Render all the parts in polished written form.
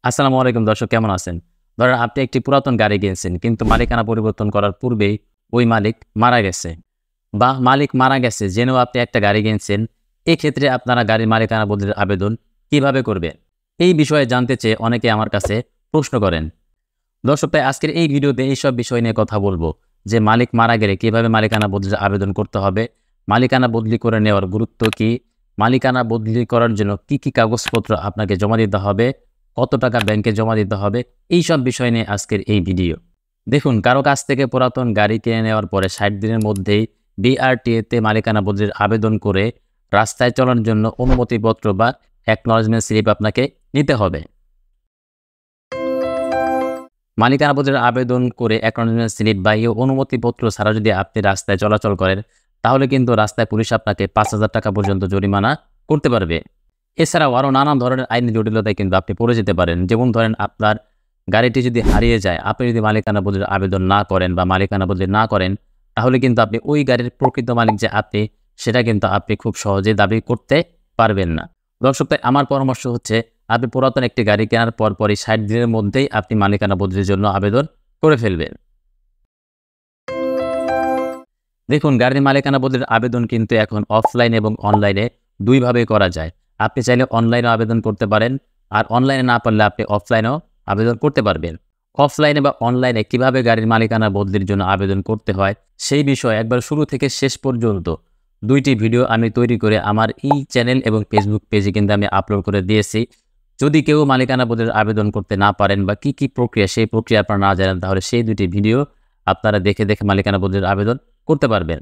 আসসালামু আলাইকুম দর্শক, কেমন আছেন? ধরেন আপনি একটি পুরাতন গাড়ি কিনছেন, কিন্তু মালিকানা পরিবর্তন করার পূর্বেই ওই মালিক মারা গেছে, বা মালিক মারা গেছে জেনেও আপনি একটা গাড়ি কিনছেন। এক্ষেত্রে আপনারা গাড়ির মালিকানা বদলের আবেদন কিভাবে করবেন? এই বিষয়ে জানতে চেয়ে অনেকে আমার কাছে প্রশ্ন করেন। দর্শক, তাই আজকের এই ভিডিওতে এইসব বিষয় নিয়ে কথা বলবো যে মালিক মারা গেলে কিভাবে মালিকানা বদলের আবেদন করতে হবে, মালিকানা বদলি করে নেওয়ার গুরুত্ব কি, মালিকানা বদলি করার জন্য কি কি কাগজপত্র আপনাকে জমা দিতে হবে, কত টাকা ব্যাংকে জমা দিতে হবে, এই সব বিষয় নিয়ে আজকের এই ভিডিও। দেখুন, কারো কাছ থেকে পুরাতন গাড়ি কিনে নেওয়ার পরে 60 দিনের মধ্যেই বিআরটিএতে মালিকানা বদলির আবেদন করে রাস্তায় চলার জন্য অনুমতিপত্র বা অ্যাকনলেজমেন্ট স্লিপ আপনাকে নিতে হবে। মালিকানা বদলের আবেদন করে অ্যাকনলেজমেন্ট স্লিপ বা এই অনুমতিপত্র ছাড়া যদি আপনি রাস্তায় চলাচল করেন, তাহলে কিন্তু রাস্তায় পুলিশ আপনাকে 5,000 টাকা পর্যন্ত জরিমানা করতে পারবে। এছাড়াও আরও নানা ধরনের আইনি জটিলতায় কিন্তু আপনি পড়ে যেতে পারেন। যেমন ধরেন, আপনার গাড়িটি যদি হারিয়ে যায়, আপনি যদি মালিকানা বদলের আবেদন না করেন বা মালিকানা বদলি না করেন, তাহলে কিন্তু আপনি ওই গাড়ির প্রকৃত মালিক যে আপনি, সেটা কিন্তু আপনি খুব সহজে দাবি করতে পারবেন না। দর্শক, তাই আমার পরামর্শ হচ্ছে, আপনি পুরাতন একটি গাড়ি কেনার পরই 60 দিনের মধ্যেই আপনি মালিকানা বদলির জন্য আবেদন করে ফেলবেন। দেখুন, গাড়ির মালিকানা বদলির আবেদন কিন্তু এখন অফলাইন এবং অনলাইনে দুইভাবেই করা যায়। আপনি চাইলে অনলাইনেও আবেদন করতে পারেন, আর অনলাইনে না পারলে আপনি অফলাইনেও আবেদন করতে পারবেন। অফলাইনে বা অনলাইনে কিভাবে গাড়ির মালিকানা বদলির জন্য আবেদন করতে হয়, সেই বিষয়ে একবার শুরু থেকে শেষ পর্যন্ত 2টি ভিডিও আমি তৈরি করে আমার এই চ্যানেল এবং ফেসবুক পেজে কিন্তু আমি আপলোড করে দিয়েছি। যদি কেউ মালিকানা বদলের আবেদন করতে না পারেন বা কি কি প্রক্রিয়া, সেই প্রক্রিয়া আপনারা না জানেন, তাহলে সেই 2টি ভিডিও আপনারা দেখে দেখে মালিকানা বদলের আবেদন করতে পারবেন।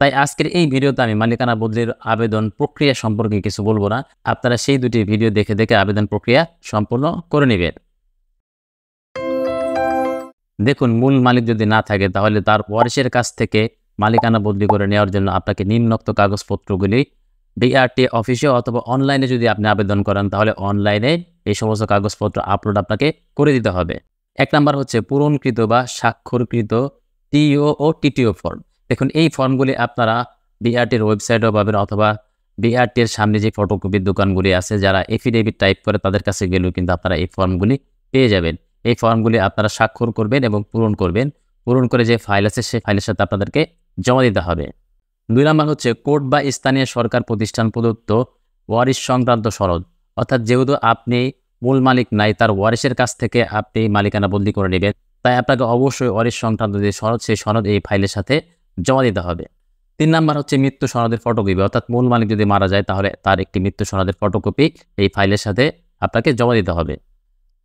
তাই আজকের এই ভিডিওতে আমি মালিকানা বদলির আবেদন প্রক্রিয়া সম্পর্কে কিছু বলবো না। আপনারা সেই 2টি ভিডিও দেখে দেখে আবেদন প্রক্রিয়া সম্পূর্ণ করে নেবেন। দেখুন, মূল মালিক যদি না থাকে, তাহলে তার ওয়ারিশের কাছ থেকে মালিকানা বদলি করে নেওয়ার জন্য আপনাকে নিম্নোক্ত কাগজপত্রগুলি বিআরটি অফিসে অথবা অনলাইনে যদি আপনি আবেদন করেন, তাহলে অনলাইনে এই সমস্ত কাগজপত্র আপলোড আপনাকে করে দিতে হবে। 1 নাম্বার হচ্ছে পূরণকৃত বা স্বাক্ষরকৃত টিও ও টিটিও ফর্ম। দেখুন, এই ফর্মগুলি আপনারা বিআরটির ওয়েবসাইটেও পাবেন, অথবা বিআরটির সামনে যে ফটোকপির দোকানগুলি আছে, যারা এফিডেভিট টাইপ করে, তাদের কাছে গেলেও কিন্তু আপনারা এই ফর্মগুলি পেয়ে যাবেন। এই ফর্মগুলি আপনারা স্বাক্ষর করবেন এবং পূরণ করবেন। পূরণ করে যে ফাইল আছে, সেই ফাইলের সাথে আপনাদেরকে জমা দিতে হবে। 2 নাম্বার হচ্ছে কোর্ট বা স্থানীয় সরকার প্রতিষ্ঠান প্রদত্ত ওয়ারিশ সংক্রান্ত সনদ। অর্থাৎ যেহেতু আপনি মূল মালিক নাই, তার ওয়ারিশের কাছ থেকে আপনি মালিকানা বদলি করে নেবেন, তাই আপনাকে অবশ্যই ওয়ারিশ সংক্রান্ত যে সনদ, সেই সনদ এই ফাইলের সাথে জমা দিতে হবে। 3 নাম্বার হচ্ছে মৃত্যু সনদের ফটোকপি। অর্থাৎ মূল মালিক যদি মারা যায়, তাহলে তার একটি মৃত্যু সনদের ফটোকপি এই ফাইলের সাথে আপনাকে জমা দিতে হবে।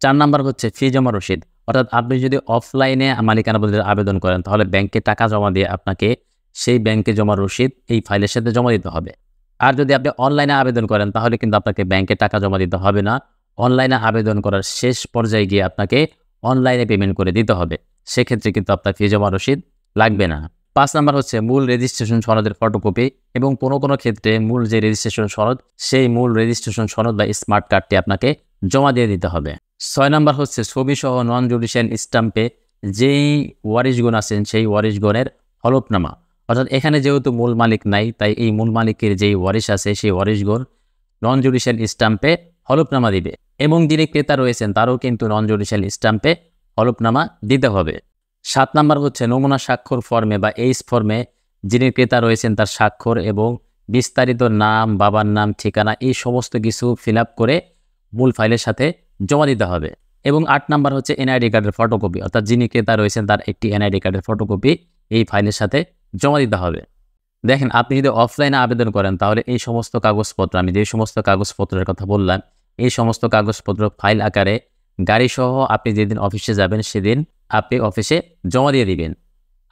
4 নাম্বার হচ্ছে ফি জমা রসিদ। অর্থাৎ আপনি যদি অফলাইনে মালিকানা বদলের আবেদন করেন, তাহলে ব্যাংকে টাকা জমা দিয়ে আপনাকে সেই ব্যাংকে জমা রসিদ এই ফাইলের সাথে জমা দিতে হবে। আর যদি আপনি অনলাইনে আবেদন করেন, তাহলে কিন্তু আপনাকে ব্যাংকে টাকা জমা দিতে হবে না। অনলাইনে আবেদন করার শেষ পর্যায়ে গিয়ে আপনাকে অনলাইনে পেমেন্ট করে দিতে হবে। সেক্ষেত্রে কিন্তু আপনার ফি জমা রসিদ লাগবে না। 5 নাম্বার হচ্ছে মূল রেজিস্ট্রেশন সনদের ফটোকপি, এবং কোনো ক্ষেত্রে মূল যে রেজিস্ট্রেশন সনদ, সেই মূল রেজিস্ট্রেশন সনদ বা স্মার্ট কার্ডটি আপনাকে জমা দিয়ে দিতে হবে। 6 নাম্বার হচ্ছে ছবিসহ নন জুডিশিয়াল স্ট্যাম্পে যেই ওয়ারিশগণ আছেন, সেই ওয়ারিশগণের হলফনামা। অর্থাৎ এখানে যেহেতু মূল মালিক নাই, তাই এই মূল মালিকের যেই ওয়ারিশ আছে, সেই ওয়ারিশগণ নন জুডিশিয়াল স্ট্যাম্পে হলফনামা দিবে, এবং যিনি ক্রেতা রয়েছেন তারও কিন্তু নন জুডিশিয়াল স্ট্যাম্পে হলফনামা দিতে হবে। 7 নাম্বার হচ্ছে নমুনা স্বাক্ষর ফর্মে বা এইচ ফর্মে যিনি ক্রেতা রয়েছেন তার স্বাক্ষর এবং বিস্তারিত নাম, বাবার নাম, ঠিকানা, এই সমস্ত কিছু ফিল আপ করে মূল ফাইলের সাথে জমা দিতে হবে। এবং 8 নাম্বার হচ্ছে এনআইডি কার্ডের ফটোকপি। অর্থাৎ যিনি ক্রেতা রয়েছেন তার একটি এনআইডি কার্ডের ফটোকপি এই ফাইলের সাথে জমা দিতে হবে। দেখেন, আপনি যদি অফলাইনে আবেদন করেন, তাহলে এই সমস্ত কাগজপত্র, আমি যে সমস্ত কাগজপত্রের কথা বললাম, এই সমস্ত কাগজপত্র ফাইল আকারে গাড়িসহ আপনি যেদিন অফিসে যাবেন, সেদিন আপনি অফিসে জমা দিয়ে দিবেন।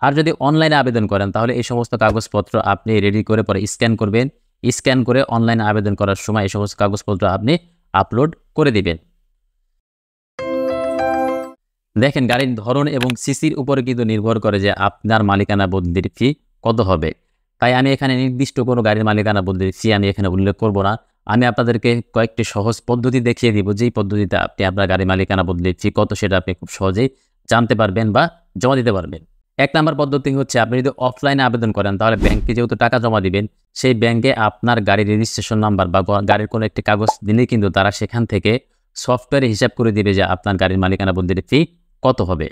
আর যদি অনলাইনে আবেদন করেন, তাহলে এই সমস্ত কাগজপত্র আপনি রেডি করে পরে স্ক্যান করবেন। স্ক্যান করে অনলাইনে আবেদন করার সময় এই সমস্ত কাগজপত্র আপনি আপলোড করে দিবেন। দেখেন, গাড়ির ধরন এবং সিসির উপরে কিন্তু নির্ভর করে যে আপনার মালিকানা বদলির ফি কত হবে। তাই আমি এখানে নির্দিষ্ট কোনো গাড়ির মালিকানা বদলির ফি আমি এখানে উল্লেখ করব না। আমি আপনাদেরকে কয়েকটি সহজ পদ্ধতি দেখিয়ে দিব, যেই পদ্ধতিতে আপনি আপনার গাড়ির মালিকানা বদলির ফি কত, সেটা আপনি খুব সহজেই জানতে পারবেন বা জমা দিতে পারবেন। 1 নাম্বার পদ্ধতি হচ্ছে, আপনি যদি অফলাইনে আবেদন করেন, তাহলে ব্যাংকে যেহেতু টাকা জমা দিবেন, সেই ব্যাংকে আপনার গাড়ির রেজিস্ট্রেশন নাম্বার বা গাড়ির কোনো একটি কাগজ দিলেই কিন্তু তারা সেখান থেকে সফটওয়্যারে হিসাব করে দিবে যে আপনার গাড়ির মালিকানা বদলির ফি কত হবে।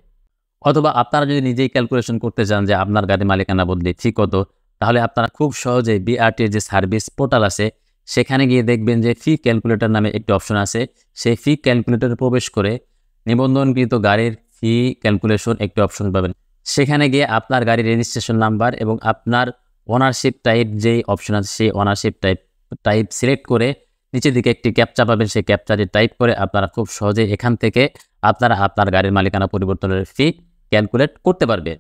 অথবা আপনারা যদি নিজেই ক্যালকুলেশন করতে চান যে আপনার গাড়ির মালিকানা বদলির ফি কত, তাহলে আপনারা খুব সহজেই বিআরটির যে সার্ভিস পোর্টাল আছে সেখানে গিয়ে দেখবেন যে ফি ক্যালকুলেটর নামে একটি অপশন আছে। সেই ফি ক্যালকুলেটরে প্রবেশ করে নিবন্ধনকৃত গাড়ির ফি ক্যালকুলেশন একটি অপশন পাবেন। সেখানে গিয়ে আপনার গাড়ির রেজিস্ট্রেশন নাম্বার এবং আপনার ওনারশিপ টাইপ যেই অপশন আছে সেই ওনারশিপ টাইপ সিলেক্ট করে নিচের দিকে একটি ক্যাপচা পাবেন। সেই ক্যাপচাটি টাইপ করে আপনারা খুব সহজে এখান থেকে আপনারা আপনার গাড়ির মালিকানা পরিবর্তনের ফি ক্যালকুলেট করতে পারবেন।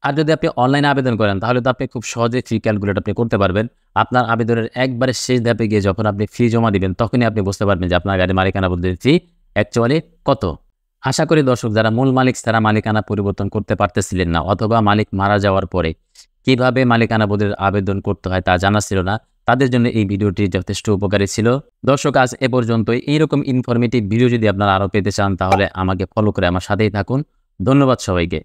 আর যদি আপনি অনলাইনে আবেদন করেন তাহলে তো আপনি খুব সহজে ফি ক্যালকুলেট আপনি করতে পারবেন। আপনার আবেদনের একবারে শেষ ধাপে গিয়ে যখন আপনি ফি জমা দিবেন তখনই আপনি বুঝতে পারবেন যে আপনার গাড়ির মালিকানা বদলির ফি অ্যাকচুয়ালি কত। আশা করি দর্শক যারা মূল মালিক তারা মালিকানা পরিবর্তন করতে পারতেছিলেন না অথবা মালিক মারা যাওয়ার পরে কিভাবে মালিকানা বদলির আবেদন করতে হয় তা জানা ছিল না, তাদের জন্য এই ভিডিওটি যথেষ্ট উপকারী ছিল। দর্শক আজ এ পর্যন্তই। এইরকম ইনফরমেটিভ ভিডিও যদি আপনারা আরও পেতে চান তাহলে আমাকে ফলো করে আমার সাথেই থাকুন। ধন্যবাদ সবাইকে।